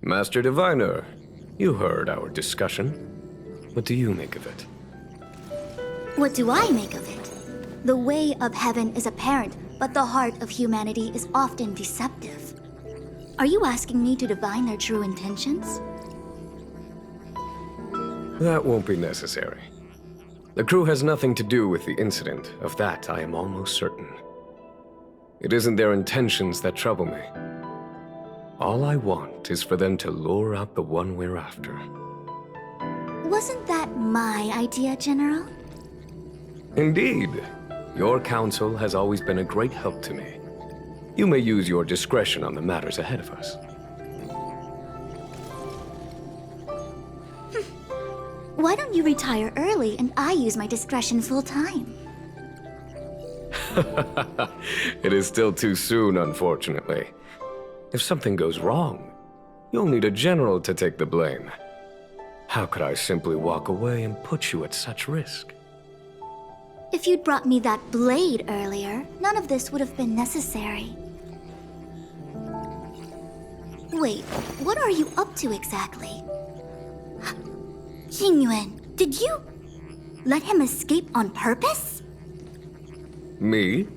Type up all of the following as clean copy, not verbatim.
Master Diviner, you heard our discussion. What do you make of it? What do I make of it? The way of heaven is apparent, but the heart of humanity is often deceptive. Are you asking me to divine their true intentions? That won't be necessary. The crew has nothing to do with the incident. Of that, I am almost certain. It isn't their intentions that trouble me. All I want is for them to lure out the one we're after. Wasn't that my idea, General? Indeed. Your counsel has always been a great help to me. You may use your discretion on the matters ahead of us. Why don't you retire early and I use my discretion full time? It is still too soon, unfortunately. If something goes wrong, you'll need a general to take the blame. How could I simply walk away and put you at such risk? If you'd brought me that blade earlier, none of this would have been necessary. Wait, what are you up to exactly? Xingyuan, did you let him escape on purpose? Me?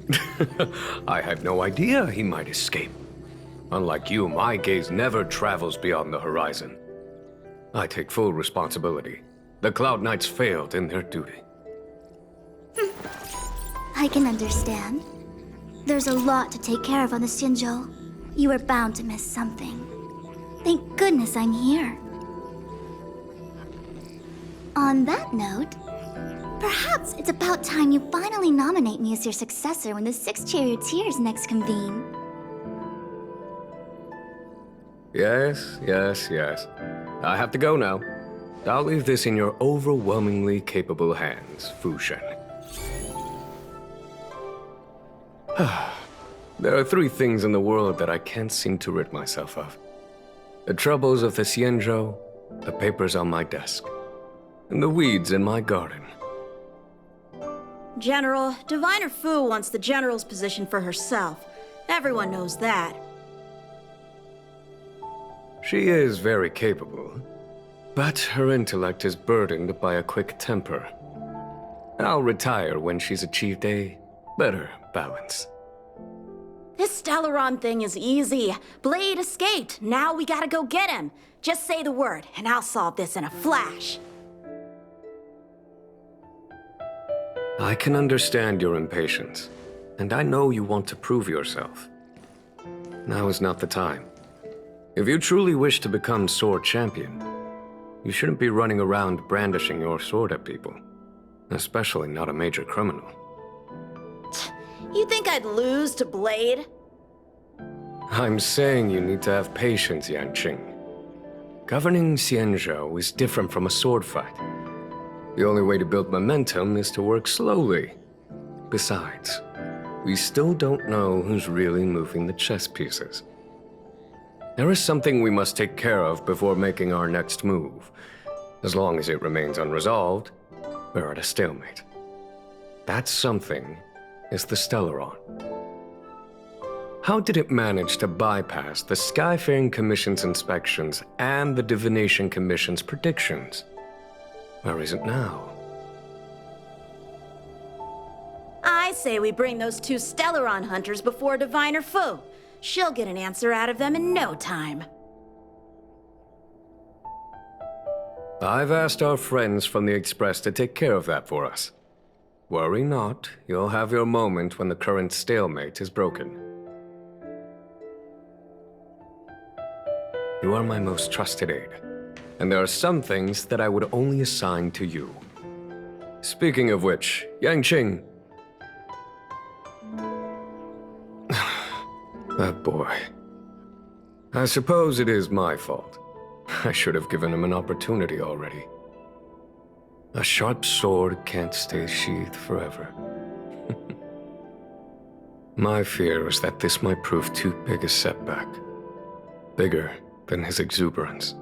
I had no idea he might escape. Unlike you, my gaze never travels beyond the horizon. I take full responsibility. The Cloud Knights failed in their duty. I can understand. There's a lot to take care of on the Xinzhou. You are bound to miss something. Thank goodness I'm here. On that note, perhaps it's about time you finally nominate me as your successor when the Six Charioteers next convene. Yes. I have to go now. I'll leave this in your overwhelmingly capable hands, Fu Shen. There are three things in the world that I can't seem to rid myself of. The troubles of the Xianzhou, the papers on my desk, and the weeds in my garden. General, Diviner Fu wants the General's position for herself. Everyone knows that. She is very capable, but her intellect is burdened by a quick temper. I'll retire when she's achieved a better balance. This Stellaron thing is easy. Blade escaped. Now we gotta go get him. Just say the word, and I'll solve this in a flash. I can understand your impatience, and I know you want to prove yourself. Now is not the time. If you truly wish to become sword champion, you shouldn't be running around brandishing your sword at people, especially not a major criminal. You think I'd lose to Blade? I'm saying you need to have patience, Yanqing. Governing Xianzhou is different from a sword fight. The only way to build momentum is to work slowly. Besides, we still don't know who's really moving the chess pieces. There is something we must take care of before making our next move. As long as it remains unresolved, we're at a stalemate. That something is the Stellaron. How did it manage to bypass the Skyfaring Commission's inspections and the Divination Commission's predictions? Where is it now? I say we bring those two Stellaron hunters before Diviner Fu. She'll get an answer out of them in no time. I've asked our friends from the Express to take care of that for us. Worry not, you'll have your moment when the current stalemate is broken. You are my most trusted aide, and there are some things that I would only assign to you. Speaking of which, Yanqing. That boy. I suppose it is my fault. I should have given him an opportunity already. A sharp sword can't stay sheathed forever. My fear is that this might prove too big a setback. Bigger than his exuberance.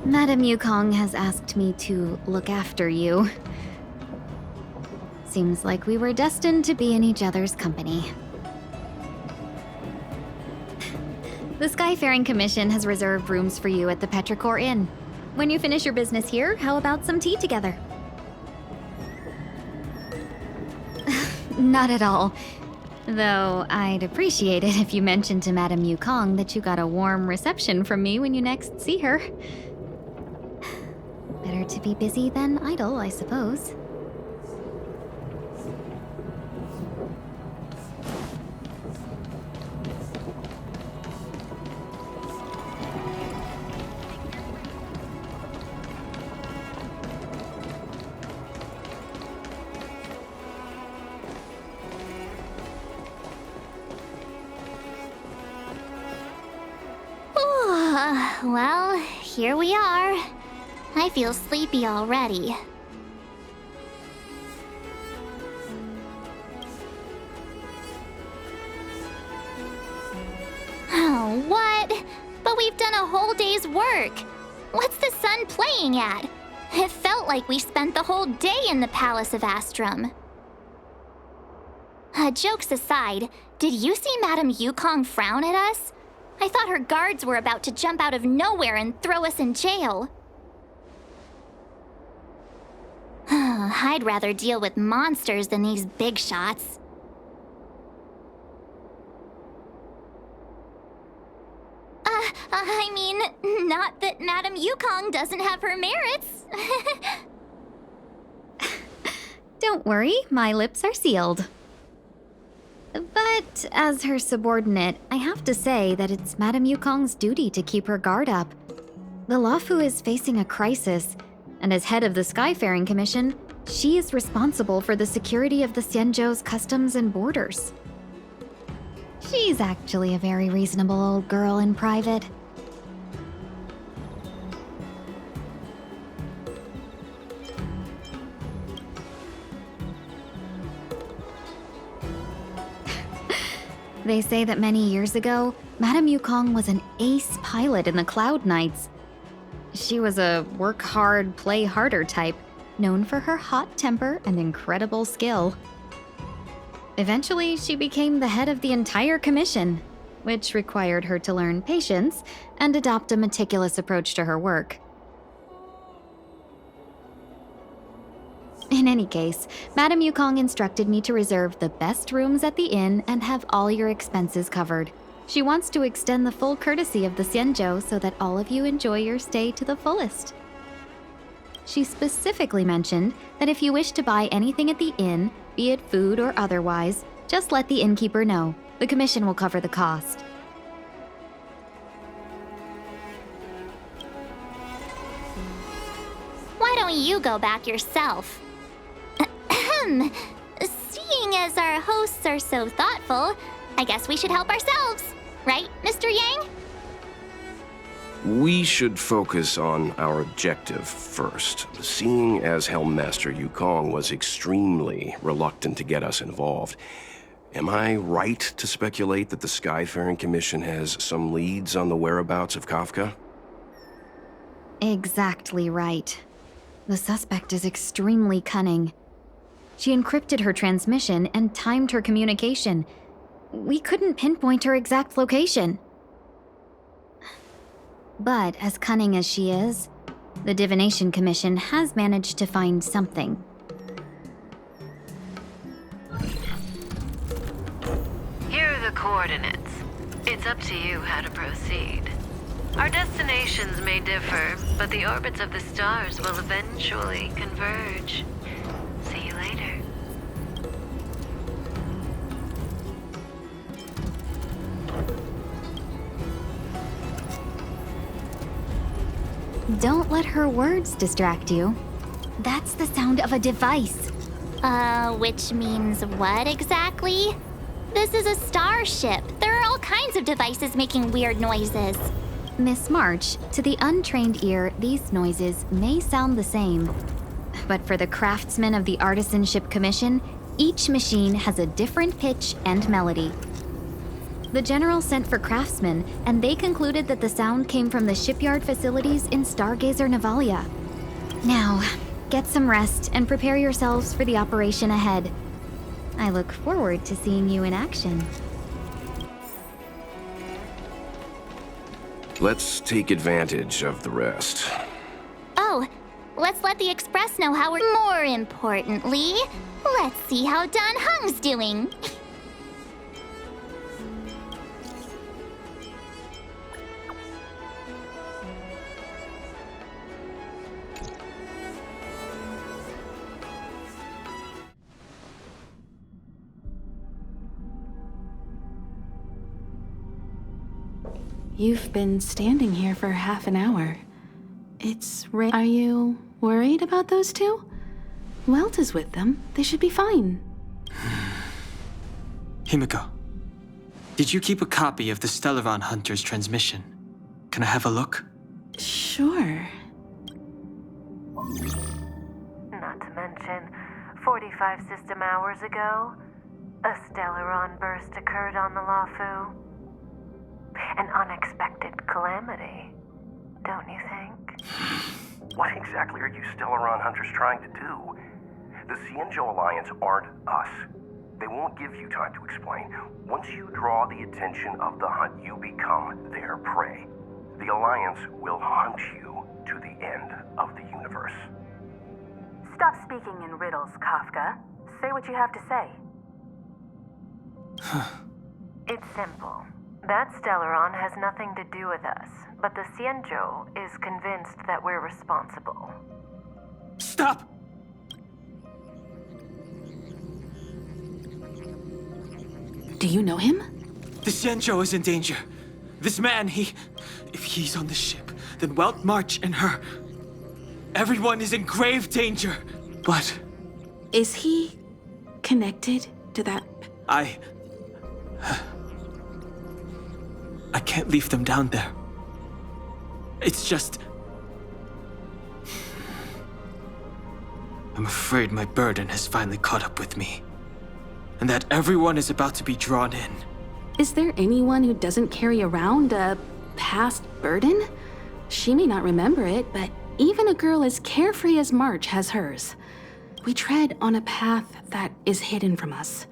Madame Yukong has asked me to look after you. Seems like we were destined to be in each other's company. The Skyfaring Commission has reserved rooms for you at the Petrichor Inn. When you finish your business here, how about some tea together? Not at all. Though I'd appreciate it if you mentioned to Madame Yukong that you got a warm reception from me when you next see her. Better to be busy than idle, I suppose. Well, here we are. I feel sleepy already. Oh, what? But we've done a whole day's work. What's the sun playing at? It felt like we spent the whole day in the Palace of Astrum. Jokes aside, did you see Madame Yukong frown at us? I thought her guards were about to jump out of nowhere and throw us in jail. I'd rather deal with monsters than these big shots. I mean, not that Madame Yukong doesn't have her merits. Don't worry, my lips are sealed. But as her subordinate, I have to say that it's Madame Yukong's duty to keep her guard up. The Luofu is facing a crisis, and as head of the Skyfaring Commission, she is responsible for the security of the Xianzhou's customs and borders. She's actually a very reasonable old girl in private. They say that many years ago, Madame Yukong was an ace pilot in the Cloud Knights. She was a work hard, play harder type, known for her hot temper and incredible skill. Eventually, she became the head of the entire commission, which required her to learn patience and adopt a meticulous approach to her work. In any case, Madame Yukong instructed me to reserve the best rooms at the inn and have all your expenses covered. She wants to extend the full courtesy of the Xianzhou so that all of you enjoy your stay to the fullest. She specifically mentioned that if you wish to buy anything at the inn, be it food or otherwise, just let the innkeeper know. The commission will cover the cost. Why don't you go back yourself? Seeing as our hosts are so thoughtful, I guess we should help ourselves. Right, Mr. Yang? We should focus on our objective first. Seeing as Helmmaster Yukong was extremely reluctant to get us involved, am I right to speculate that the Skyfaring Commission has some leads on the whereabouts of Kafka? Exactly right. The suspect is extremely cunning. She encrypted her transmission and timed her communication. We couldn't pinpoint her exact location. But as cunning as she is, the Divination Commission has managed to find something. Here are the coordinates. It's up to you how to proceed. Our destinations may differ, but the orbits of the stars will eventually converge. See you later. Don't let her words distract you. That's the sound of a device. Which means what exactly? This is a starship. There are all kinds of devices making weird noises. Miss March, to the untrained ear, these noises may sound the same. But for the craftsmen of the Artisanship Commission, each machine has a different pitch and melody. The General sent for craftsmen, and they concluded that the sound came from the shipyard facilities in Stargazer Navalia. Now, get some rest and prepare yourselves for the operation ahead. I look forward to seeing you in action. Let's take advantage of the rest. Oh, let's let the Express know how we're... More importantly, let's see how Don Hung's doing. You've been standing here for half an hour. Are you worried about those two? Welt is with them. They should be fine. Himiko, did you keep a copy of the Stellaron Hunter's transmission? Can I have a look? Sure. Not to mention, 45 system hours ago, a Stellaron burst occurred on the Lafu. An unexpected calamity, don't you think? What exactly are you Stellaron Hunters trying to do? The Xianzhou Alliance aren't us. They won't give you time to explain. Once you draw the attention of the hunt, you become their prey. The Alliance will hunt you to the end of the universe. Stop speaking in riddles, Kafka. Say what you have to say. It's simple. That Stellaron has nothing to do with us, but the Xianzhou is convinced that we're responsible. Stop! Do you know him? The Xianzhou is in danger. This man, if he's on the ship, then Welt, March, and her... Everyone is in grave danger. But Is he connected to that? I can't leave them down there. It's just... I'm afraid my burden has finally caught up with me. And that everyone is about to be drawn in. Is there anyone who doesn't carry around a past burden? She may not remember it, but even a girl as carefree as March has hers. We tread on a path that is hidden from us.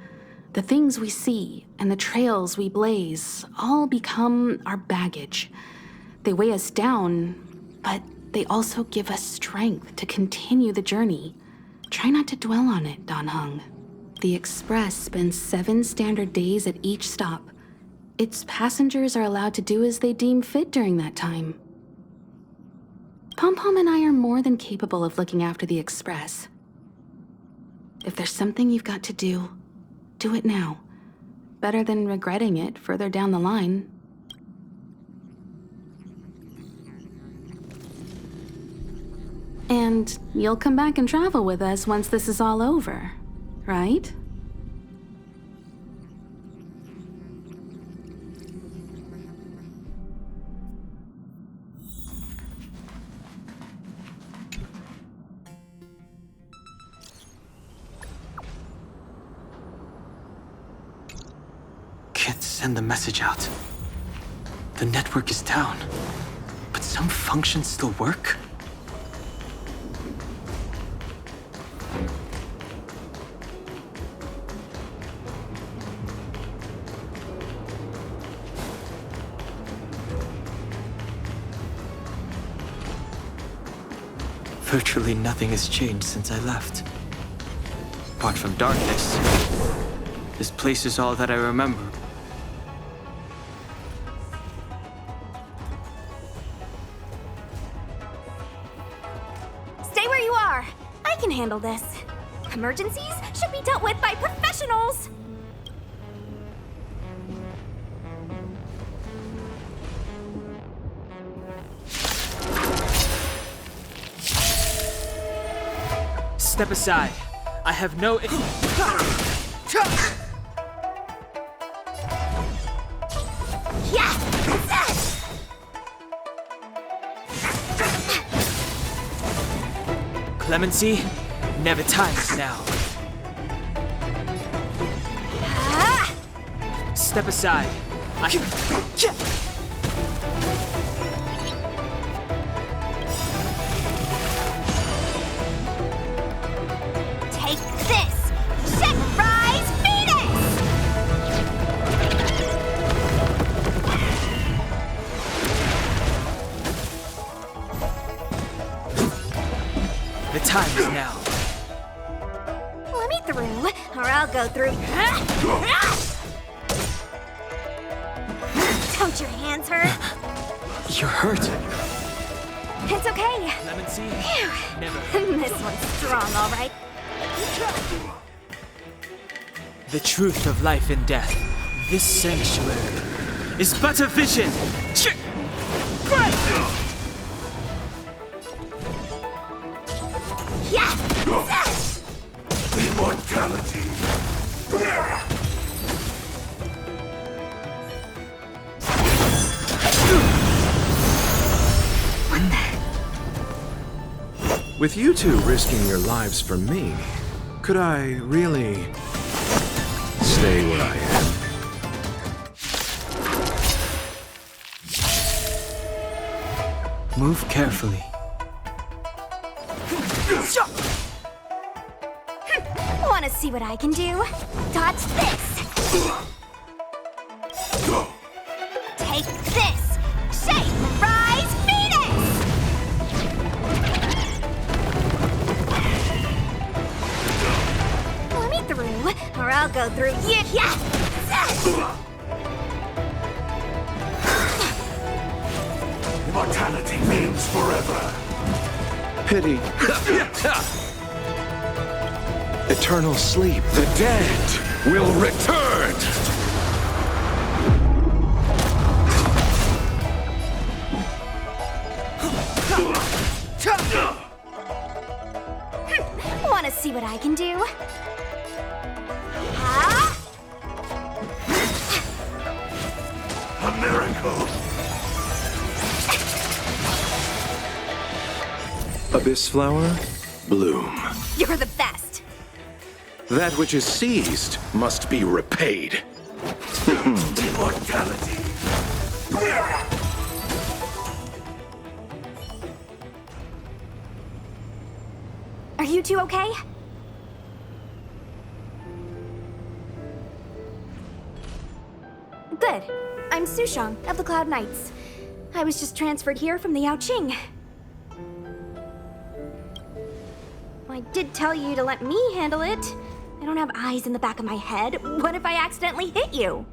The things we see and the trails we blaze all become our baggage. They weigh us down, but they also give us strength to continue the journey. Try not to dwell on it, Don Hung. The Express spends 7 standard days at each stop. Its passengers are allowed to do as they deem fit during that time. Pom-Pom and I are more than capable of looking after the Express. If there's something you've got to do it now. Better than regretting it further down the line. And you'll come back and travel with us once this is all over, right? Can't send the message out. The network is down, but some functions still work? Virtually nothing has changed since I left. Apart from darkness, this place is all that I remember. Stay where you are. I can handle this. Emergencies should be dealt with by professionals. Step aside. I have no... Yeah, that's Clemency, never times now. Step aside. Take this! Ship Rise Venus! The time is now. Let me through, or I'll go through. Don't your hands hurt? You're hurt. It's okay. Lemon seed? Never. This one's strong, all right. The truth of life and death. This sanctuary is but a vision. Yeah! Immortality. With you two risking your lives for me, could I really stay where I am? Move carefully. Wanna see what I can do? Dodge this! Take this! Shape Rise Venus! Let me through, or I'll go through you. Yeah! Immortality means forever. Pity. Eternal sleep. The dead will return. Wanna see what I can do? Ah! A miracle. Abyss flower, bloom. You're the best! That which is seized must be repaid. Immortality. Are you two okay? Good. I'm Sushang of the Cloud Knights. I was just transferred here from the Yaoqing. I did tell you to let me handle it. I don't have eyes in the back of my head. What if I accidentally hit you?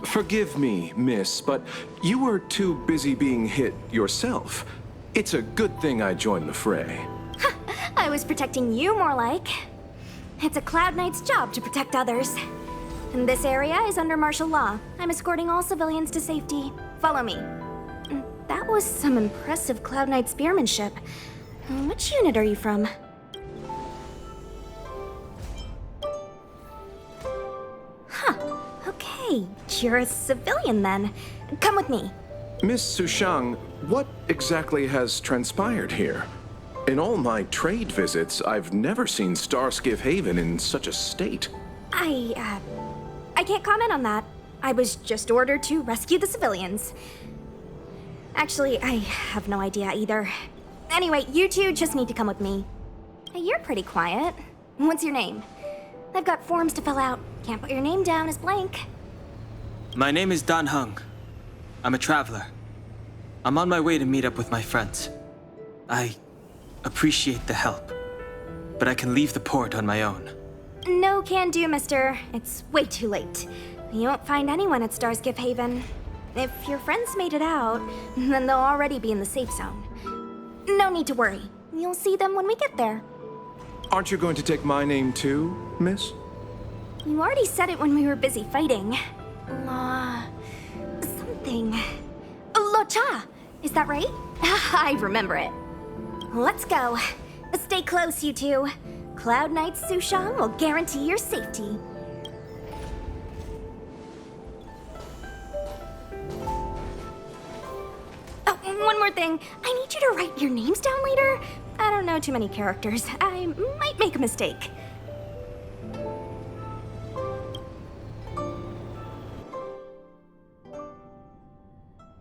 Forgive me, miss, but you were too busy being hit yourself. It's a good thing I joined the fray. I was protecting you more like. It's a Cloud Knight's job to protect others. And this area is under martial law. I'm escorting all civilians to safety. Follow me. That was some impressive Cloud Knight spearmanship. Which unit are you from? Okay, you're a civilian then. Come with me. Miss Sushang, what exactly has transpired here? In all my trade visits, I've never seen Starskiff Haven in such a state. I can't comment on that. I was just ordered to rescue the civilians. Actually, I have no idea either. Anyway, you two just need to come with me. Hey, you're pretty quiet. What's your name? I've got forms to fill out. Can't put your name down as blank. My name is Dan Hung. I'm a traveler. I'm on my way to meet up with my friends. I appreciate the help, but I can leave the port on my own. No can do, mister. It's way too late. You won't find anyone at Starskiff Haven. If your friends made it out, then they'll already be in the safe zone. No need to worry. You'll see them when we get there. Aren't you going to take my name too, miss? You already said it when we were busy fighting. Something. Locha! Is that right? I remember it. Let's go. Stay close, you two. Cloud Knight Sushang will guarantee your safety. Oh, one more thing. I need you to write your names down later. I don't know too many characters. I might make a mistake.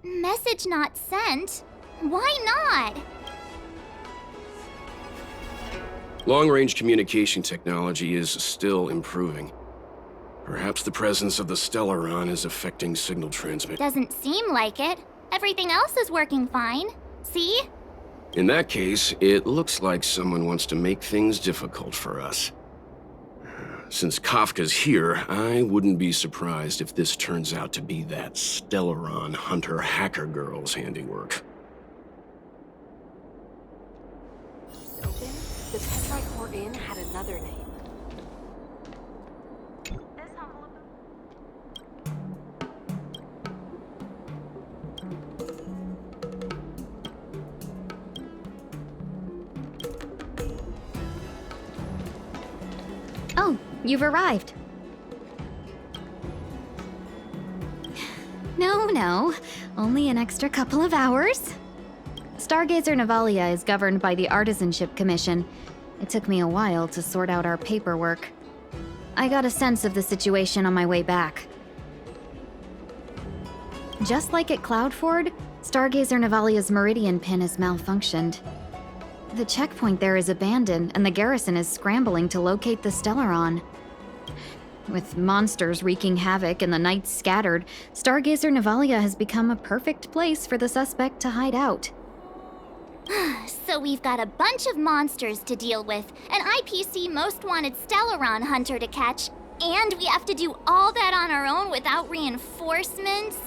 Message not sent? Why not? Long-range communication technology is still improving. Perhaps the presence of the Stellaron is affecting signal transmission. Doesn't seem like it. Everything else is working fine. See? In that case, it looks like someone wants to make things difficult for us. Since Kafka's here, I wouldn't be surprised if this turns out to be that Stellaron hunter hacker girl's handiwork. Open, the Petrite core inn had another name. Oh, you've arrived. No, only an extra couple of hours. Stargazer Navalia is governed by the Artisanship Commission. It took me a while to sort out our paperwork. I got a sense of the situation on my way back. Just like at Cloudford, Stargazer Navalia's Meridian pin has malfunctioned. The checkpoint there is abandoned, and the garrison is scrambling to locate the Stellaron. With monsters wreaking havoc and the nights scattered, Stargazer Navalia has become a perfect place for the suspect to hide out. So we've got a bunch of monsters to deal with, an IPC Most Wanted Stellaron hunter to catch, and we have to do all that on our own without reinforcements?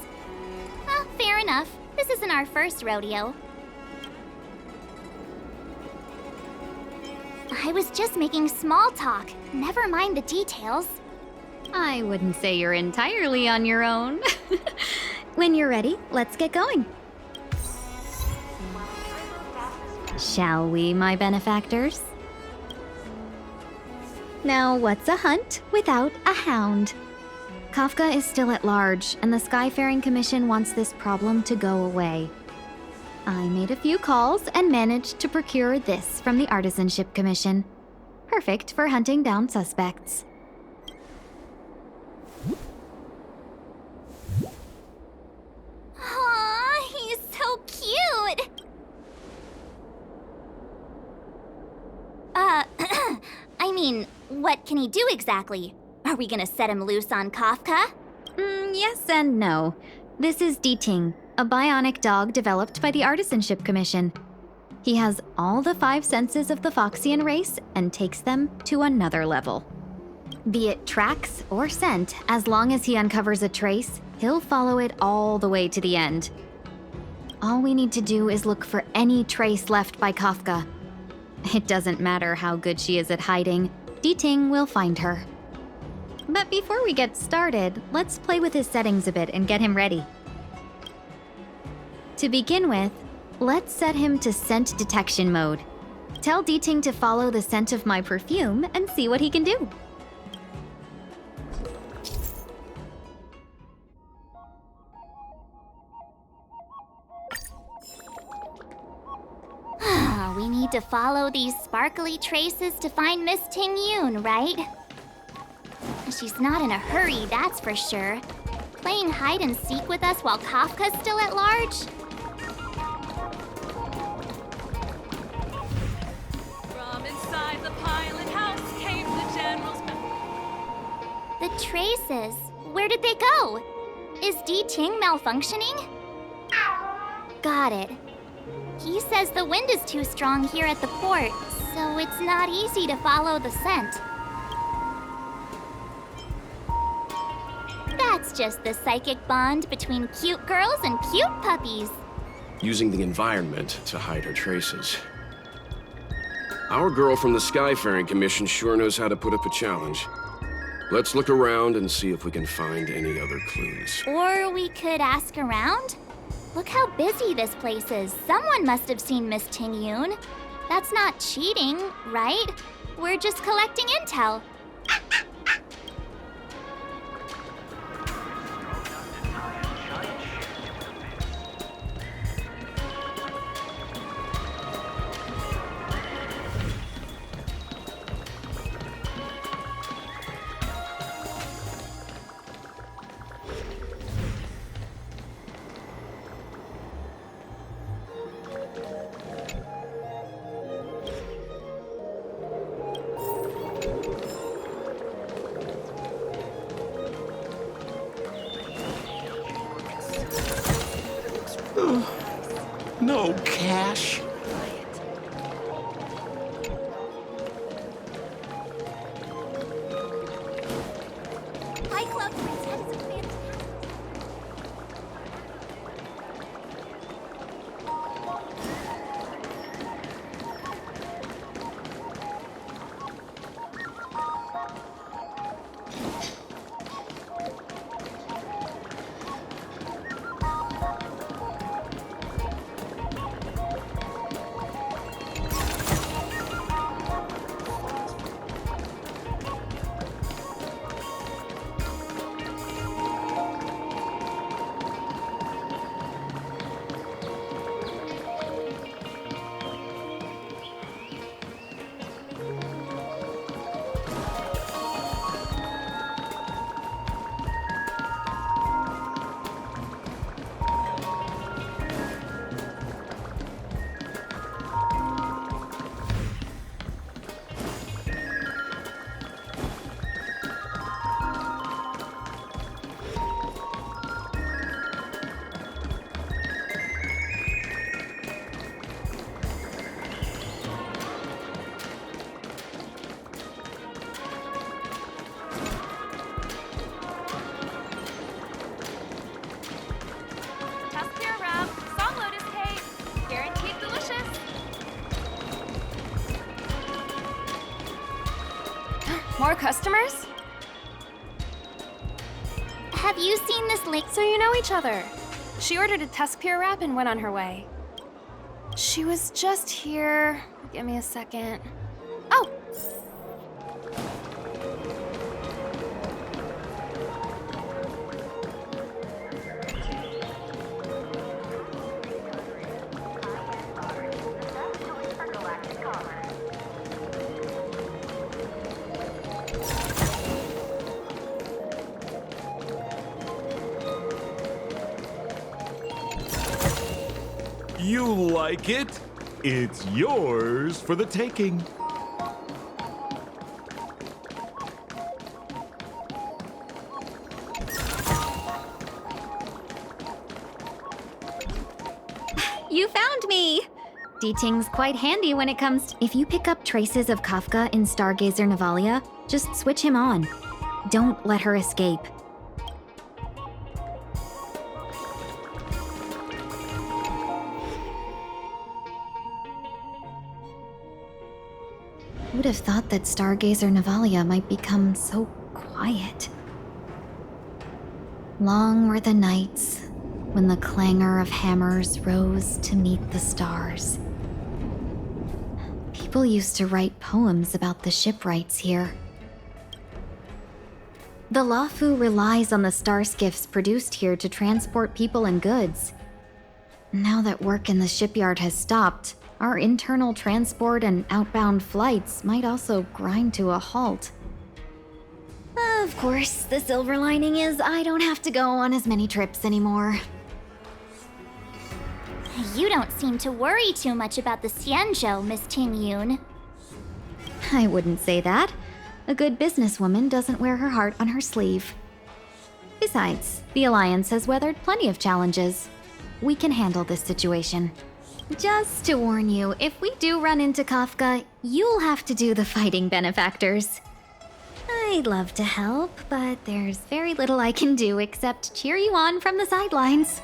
Well, fair enough. This isn't our first rodeo. I was just making small talk. Never mind the details. I wouldn't say you're entirely on your own. When you're ready, let's get going. Shall we, my benefactors? Now, what's a hunt without a hound? Kafka is still at large, and the Skyfaring Commission wants this problem to go away. I made a few calls and managed to procure this from the Artisanship Commission. Perfect for hunting down suspects. Aw, he's so cute! I mean, what can he do exactly? Are we gonna set him loose on Kafka? Yes and no. This is D-Ting, a bionic dog developed by the Artisanship Commission. He has all the 5 senses of the Foxian race and takes them to another level. Be it tracks or scent, as long as he uncovers a trace, he'll follow it all the way to the end. All we need to do is look for any trace left by Kafka. It doesn't matter how good she is at hiding, D-Ting will find her. But before we get started, let's play with his settings a bit and get him ready. To begin with, let's set him to scent detection mode. Tell D-Ting to follow the scent of my perfume and see what he can do. We need to follow these sparkly traces to find Miss Ting Yoon, right? She's not in a hurry, that's for sure. Playing hide and seek with us while Kafka's still at large? From inside the pilot house came the general's... The traces. Where did they go? Is D-Ting malfunctioning? Got it. He says the wind is too strong here at the port, so it's not easy to follow the scent. That's just the psychic bond between cute girls and cute puppies. Using the environment to hide her traces. Our girl from the Skyfaring Commission sure knows how to put up a challenge. Let's look around and see if we can find any other clues. Or we could ask around? Look how busy this place is. Someone must have seen Miss Ting Yoon. That's not cheating, right? We're just collecting intel. No cash? Hi, Club. SetsukiAra, song lotus cake. Guaranteed delicious. More customers? Have you seen this link? So you know each other. She ordered a Tuskpier wrap and went on her way. She was just here. Give me a second. Oh! You like it? It's yours for the taking. You found me! D-Ting's quite handy when it comes to... If you pick up traces of Kafka in Stargazer Navalia, just switch him on. Don't let her escape. Who'd have thought that Stargazer Navalia might become so quiet? Long were the nights when the clangor of hammers rose to meet the stars. People used to write poems about the shipwrights here. The Lafu relies on the star skiffs produced here to transport people and goods. Now that work in the shipyard has stopped, our internal transport and outbound flights might also grind to a halt. Of course, the silver lining is I don't have to go on as many trips anymore. You don't seem to worry too much about the Xianzhou, Miss Ting Yun. I wouldn't say that. A good businesswoman doesn't wear her heart on her sleeve. Besides, the Alliance has weathered plenty of challenges. We can handle this situation. Just to warn you, if we do run into Kafka, you'll have to do the fighting benefactors. I'd love to help, but there's very little I can do except cheer you on from the sidelines.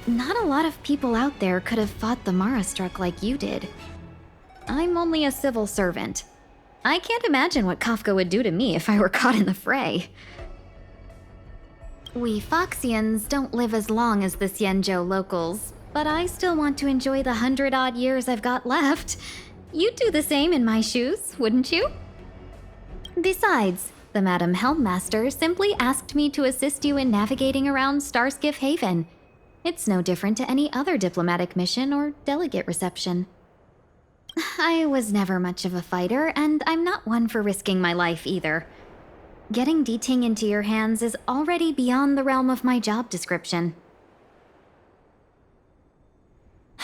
Not a lot of people out there could have fought the Mara-struck like you did. I'm only a civil servant. I can't imagine what Kafka would do to me if I were caught in the fray. We Foxians don't live as long as the Xianzhou locals, but I still want to enjoy the 100-odd years I've got left. You'd do the same in my shoes, wouldn't you? Besides, the Madam Helmmaster simply asked me to assist you in navigating around Starskiff Haven. It's no different to any other diplomatic mission or delegate reception. I was never much of a fighter, and I'm not one for risking my life either. Getting D-Ting into your hands is already beyond the realm of my job description.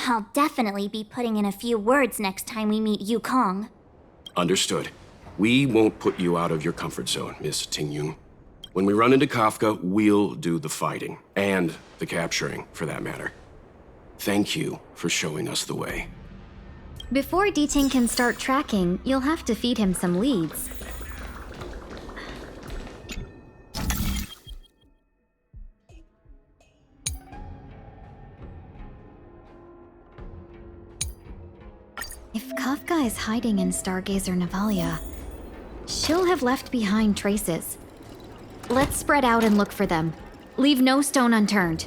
I'll definitely be putting in a few words next time we meet Yukong. Understood. We won't put you out of your comfort zone, Miss Tingyun. When we run into Kafka, we'll do the fighting. And the capturing, for that matter. Thank you for showing us the way. Before D-Ting can start tracking, you'll have to feed him some leads. If Kafka is hiding in Stargazer Navalia, she'll have left behind traces. Let's spread out and look for them. Leave no stone unturned.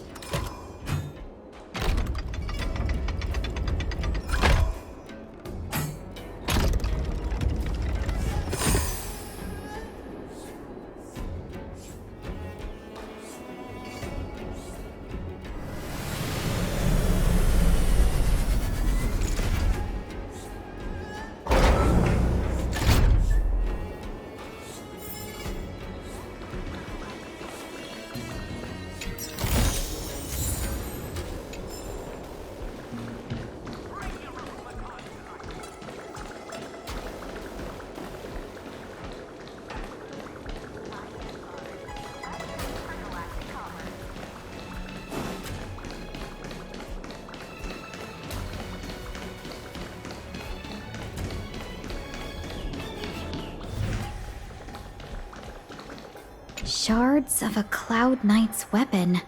Shards of a Cloud Knight's weapon.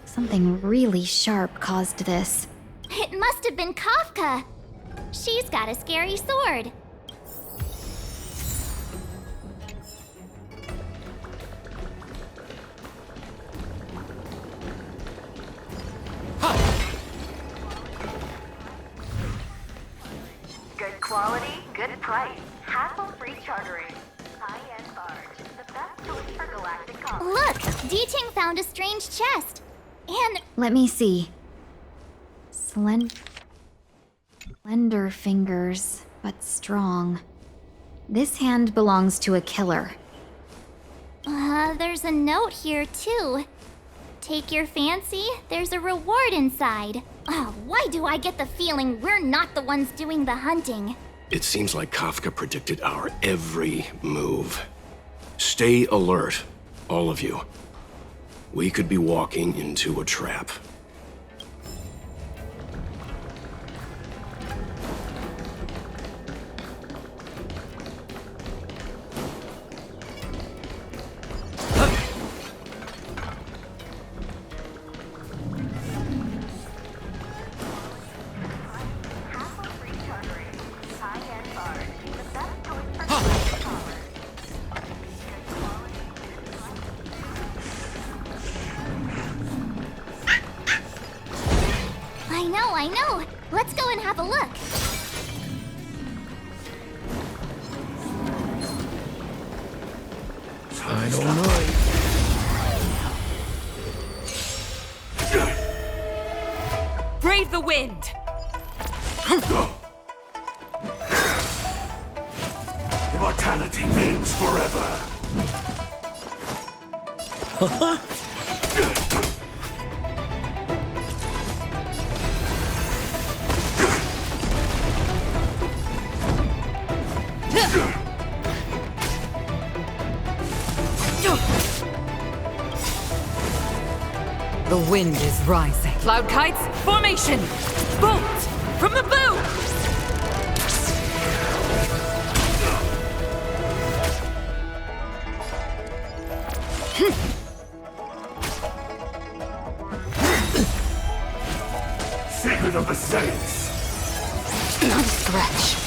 Something really sharp caused this. It must have been Kafka. She's got a scary sword. Good quality, good price. Hassle-free chartering. High-end barge. The best choice for galactic commerce. Look, D-Ting found a strange chest. And Let me see. Slender fingers, but strong. This hand belongs to a killer. there's a note here too. Take your fancy, there's a reward inside. Oh, why do I get the feeling we're not the ones doing the hunting? It seems like Kafka predicted our every move. Stay alert, all of you. We could be walking into a trap. I know. Let's go and have a look. I don't mind. Brave the wind! Immortality means forever. The wind is rising. Cloud kites, formation! Bolt! From the bow! Secret of the Saints. Not a stretch.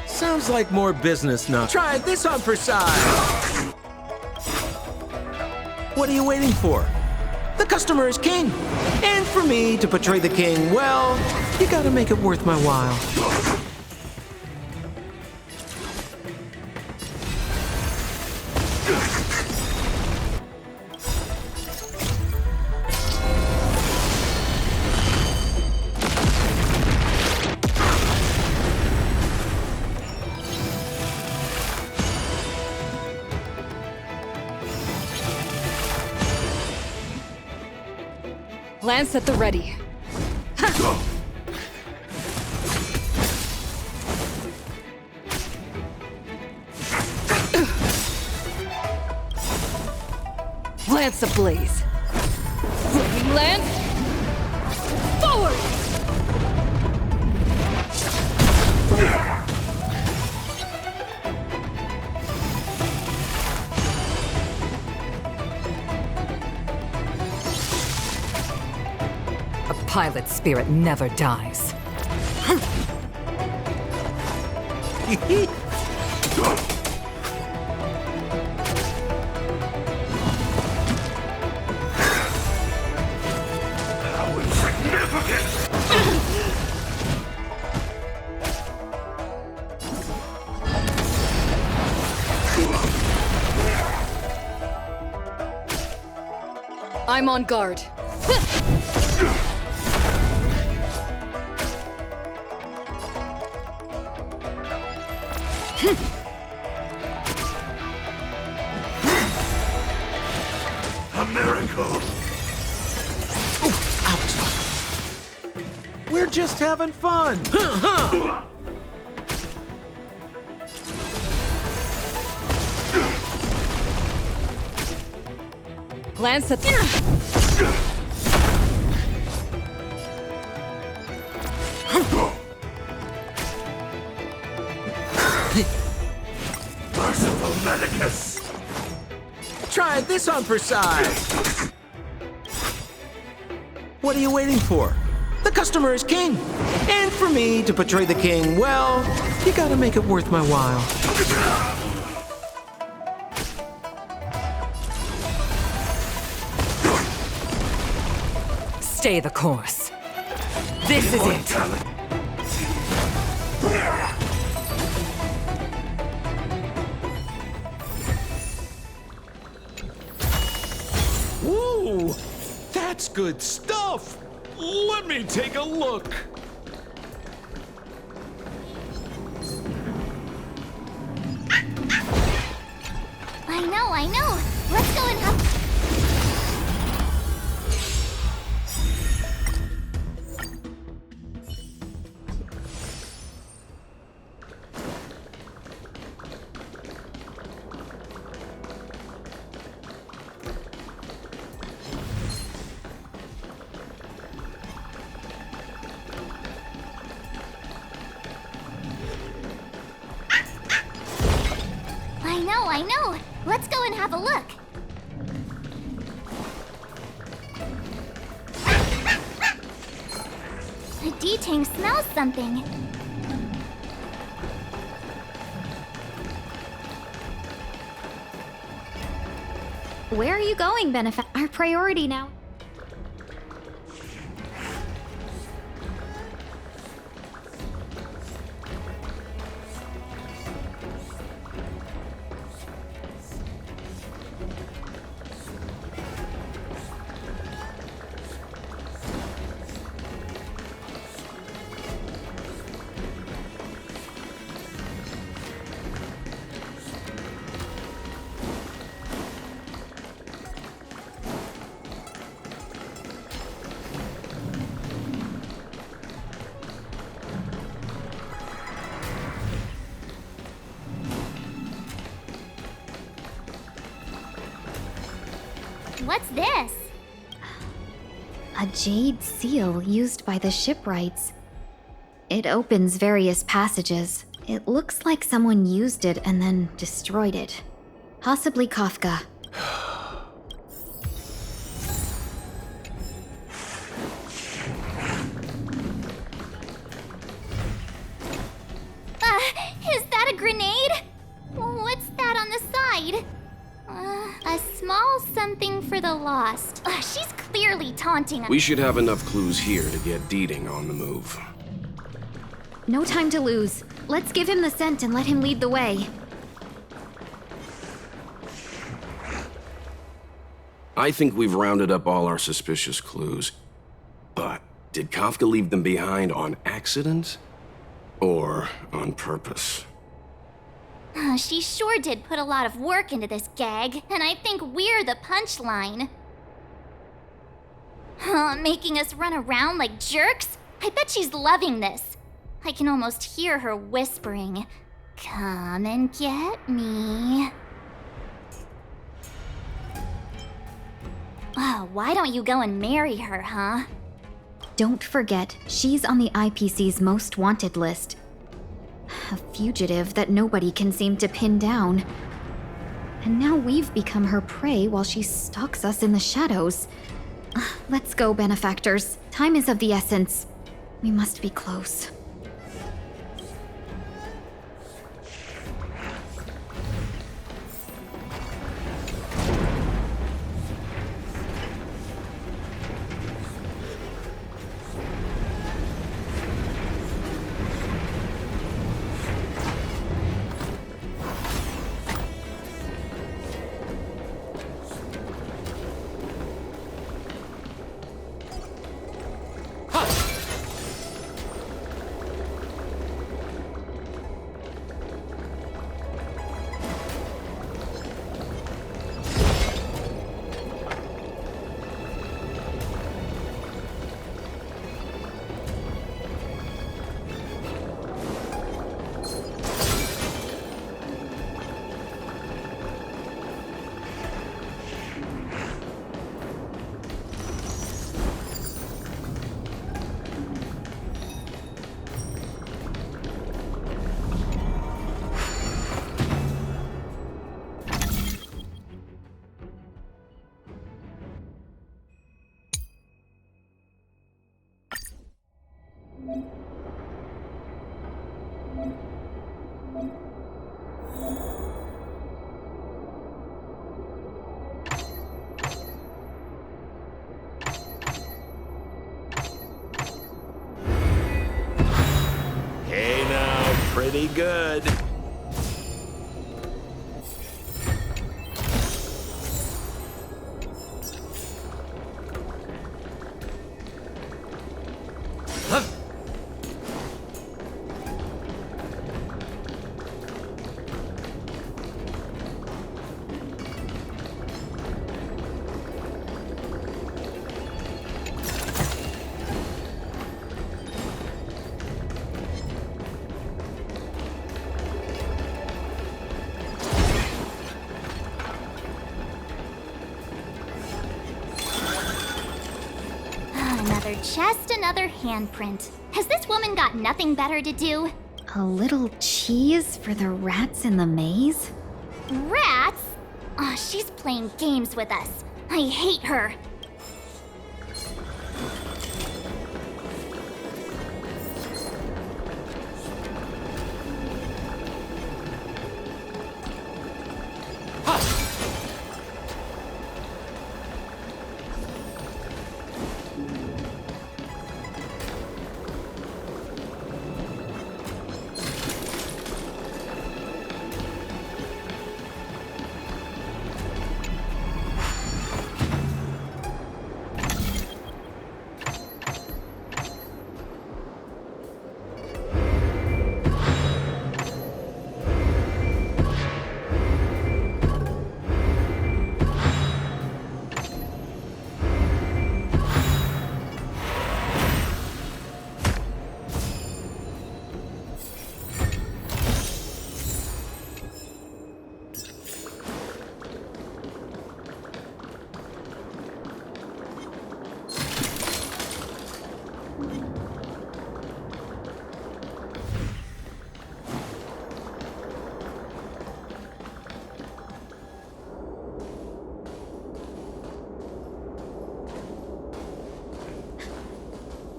Sounds like more business now. Try this on for size. What are you waiting for? The customer is king. And for me to portray the king, well, you gotta make it worth my while. Lance at the ready. Lance ablaze. Flaming lance. Forward! A pilot's spirit never dies. I'm on guard. A miracle! We're just having fun. Glance at Merciful Medicus! Try this on for size. What are you waiting for? The customer is king. And for me to portray the king, well, you gotta make it worth my while. stay the course. This is it. Woo! That's good stuff! Let me take a look. I know. Let's go and have... I know. Let's go and have a look. The D-Tang smells something. Where are you going, Our priority now. What's this? A jade seal used by the shipwrights. It opens various passages. It looks like someone used it and then destroyed it. Possibly Kafka. Is that a grenade? What's that on the side? A small something for the lost. She's clearly taunting us. We should have enough clues here to get Deeding on the move. No time to lose. Let's give him the scent and let him lead the way. I think we've rounded up all our suspicious clues. But did Kafka leave them behind on accident? Or on purpose? She sure did put a lot of work into this gag, and I think we're the punchline. Making us run around like jerks? I bet she's loving this. I can almost hear her whispering, "Come and get me." Why don't you go and marry her, huh? Don't forget, she's on the IPC's most wanted list. A fugitive that nobody can seem to pin down. And now we've become her prey while she stalks us in the shadows. Let's go, benefactors. Time is of the essence. We must be close. Pretty good. Another chest, another handprint. Has this woman got nothing better to do? A little cheese for the rats in the maze? Rats? Aw, she's playing games with us. I hate her.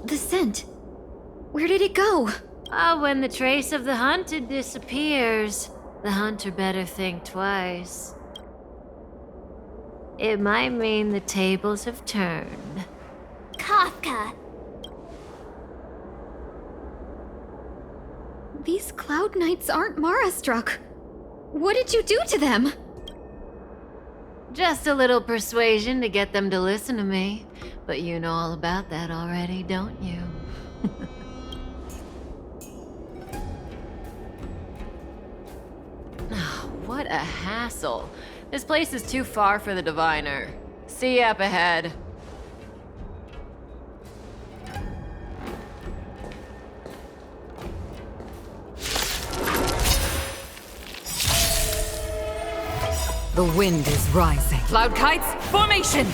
The scent. Where did it go? When the trace of the hunted disappears, the hunter better think twice. It might mean the tables have turned. Kafka! These cloud knights aren't Mara-struck. What did you do to them? Just a little persuasion to get them to listen to me. But you know all about that already, don't you? What a hassle. This place is too far for the diviner. See you up ahead. The wind is rising. Cloud kites, formation!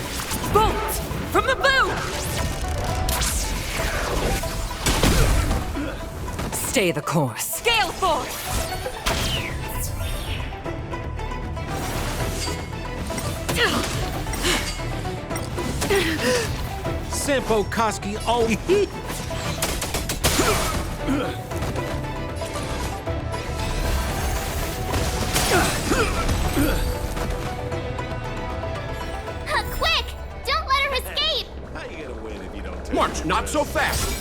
Bolt! From the bow! Stay the course. Scale force! Senpo Koski always. Quick! Don't let her escape! How you gonna win if you don't take March, not so fast!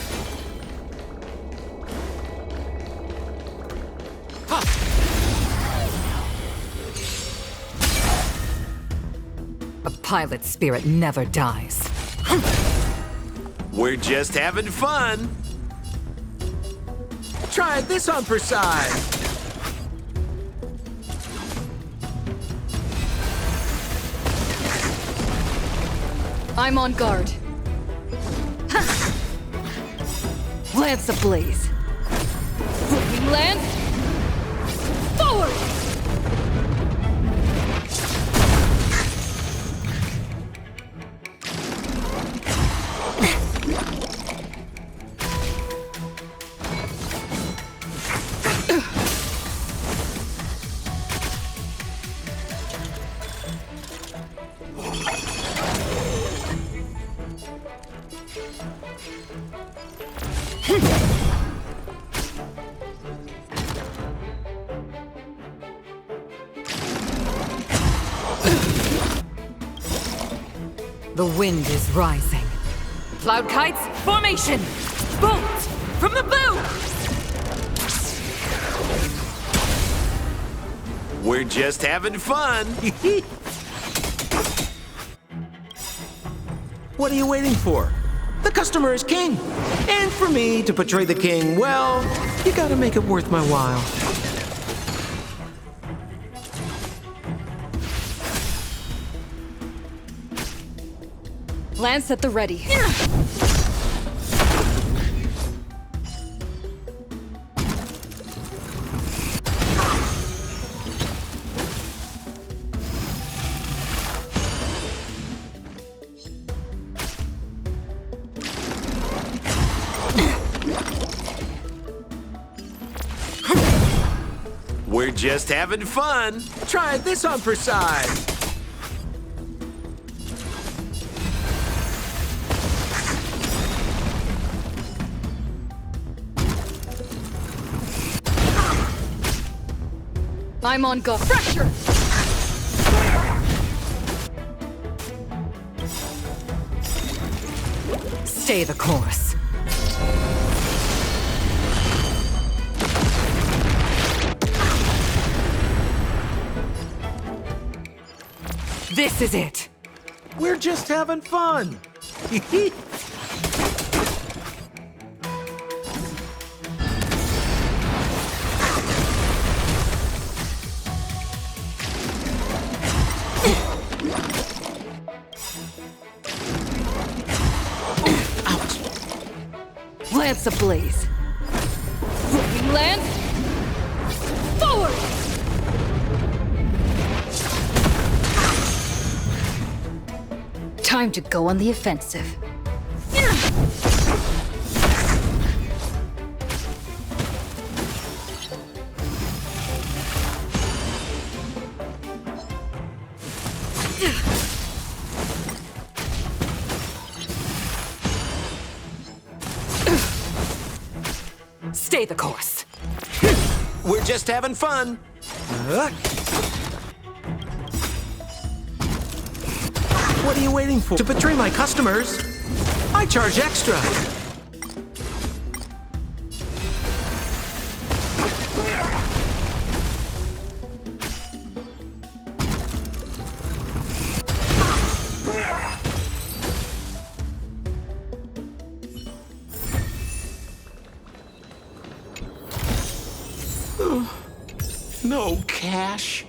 A pilot's spirit never dies. We're just having fun. Try this on for size. I'm on guard. Lance ablaze. Flipping lance. Forward! The wind is rising. Cloud kites, formation! Bolt! From the bow! We're just having fun. What are you waiting for? The customer is king. And for me to portray the king, well, you gotta make it worth my while. Lance at the ready. We're just having fun. Try this on for size. I'm on guard. Pressure! Stay the course. This is it. We're just having fun. Lance ablaze. Flipping lance. Forward! Time to go on the offensive. Stay the course. We're just having fun. What are you waiting for? To betray my customers, I charge extra. No cash.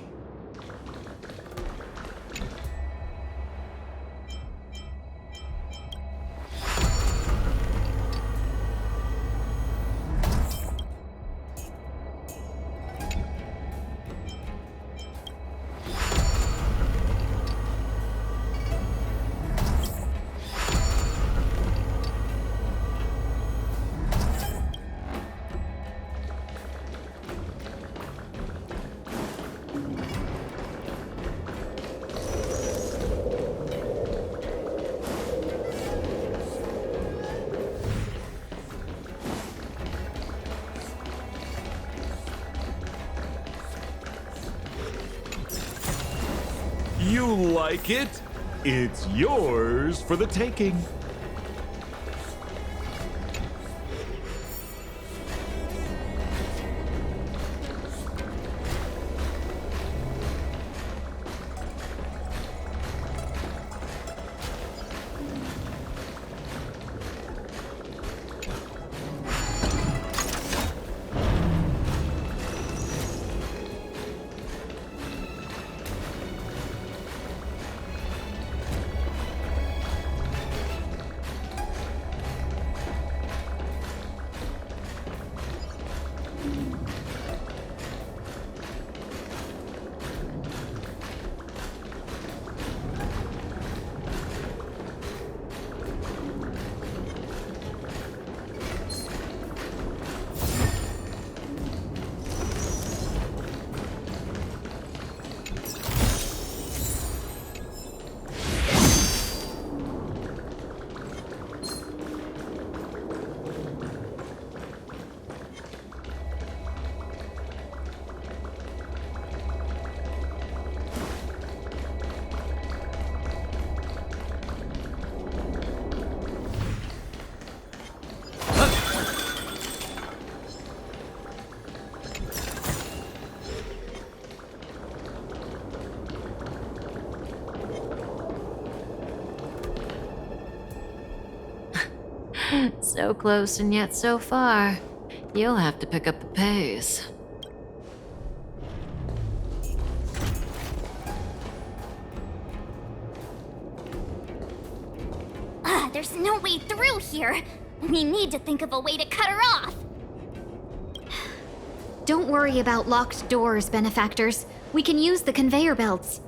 You like it? It's yours for the taking. So close and yet so far. You'll have to pick up the pace. There's no way through here. We need to think of a way to cut her off. Don't worry about locked doors, benefactors. We can use the conveyor belts.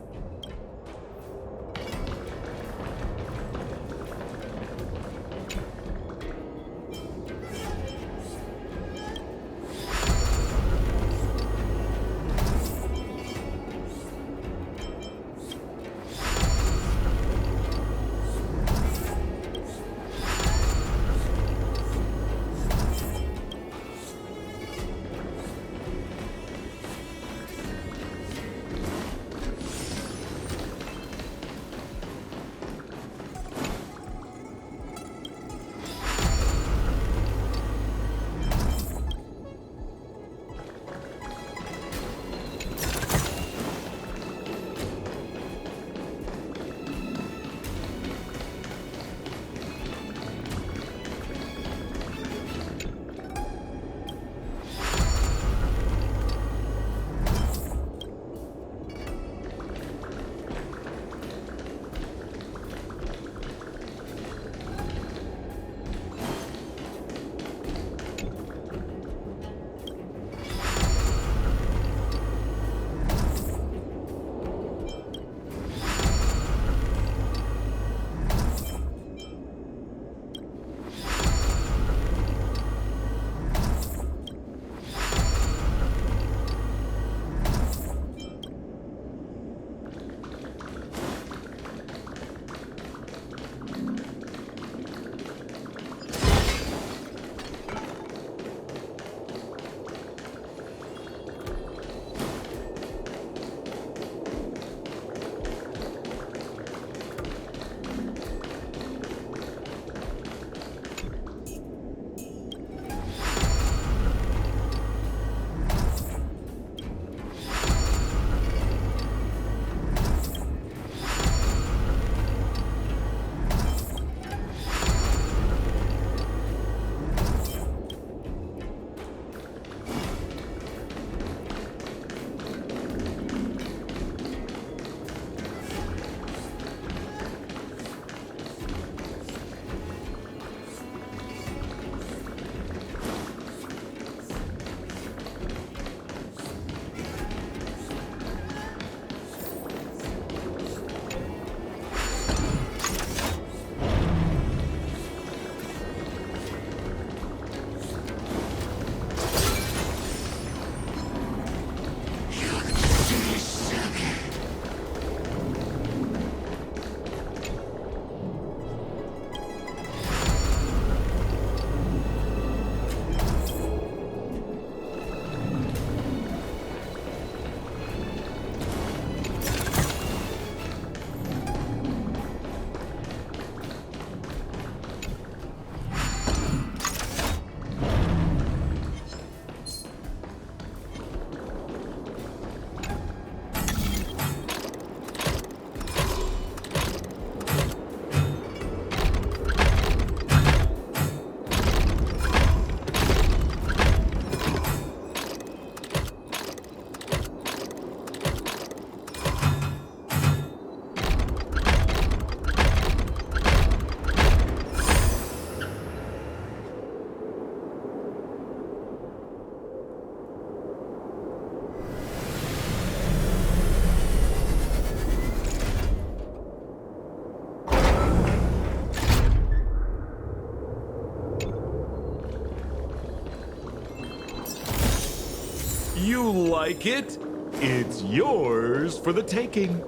like it, it's yours for the taking.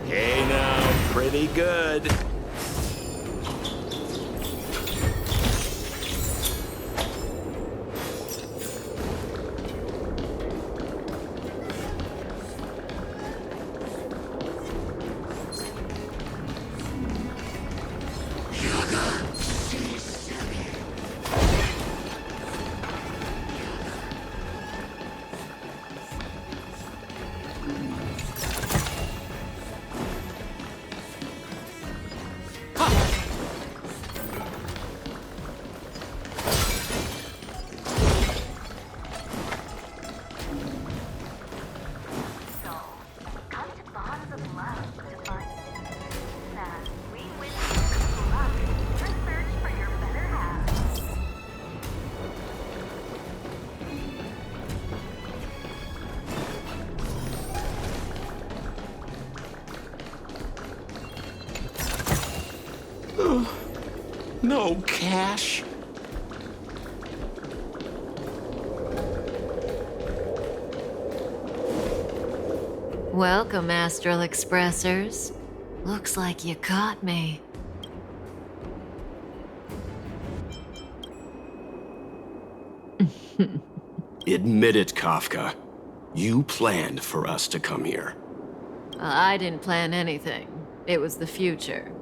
Hey now, pretty good. No cash? Welcome, Astral Expressors. Looks like you caught me. Admit it, Kafka. You planned for us to come here. I didn't plan anything. It was the future.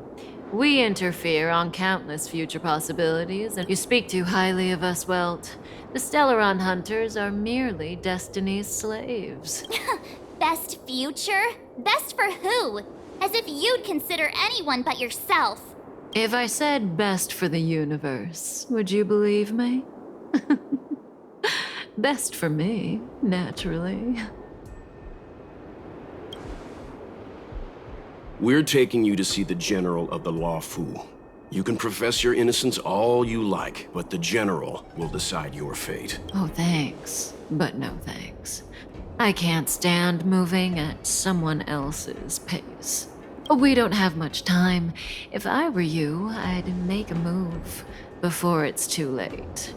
We interfere on countless future possibilities, and you speak too highly of us, Welt. The Stellaron Hunters are merely Destiny's slaves. Best future? Best for who? As if you'd consider anyone but yourself. If I said best for the universe, would you believe me? Best for me, naturally. We're taking you to see the General of the Law Fu. You can profess your innocence all you like, but the General will decide your fate. Oh, thanks. But no thanks. I can't stand moving at someone else's pace. We don't have much time. If I were you, I'd make a move before it's too late.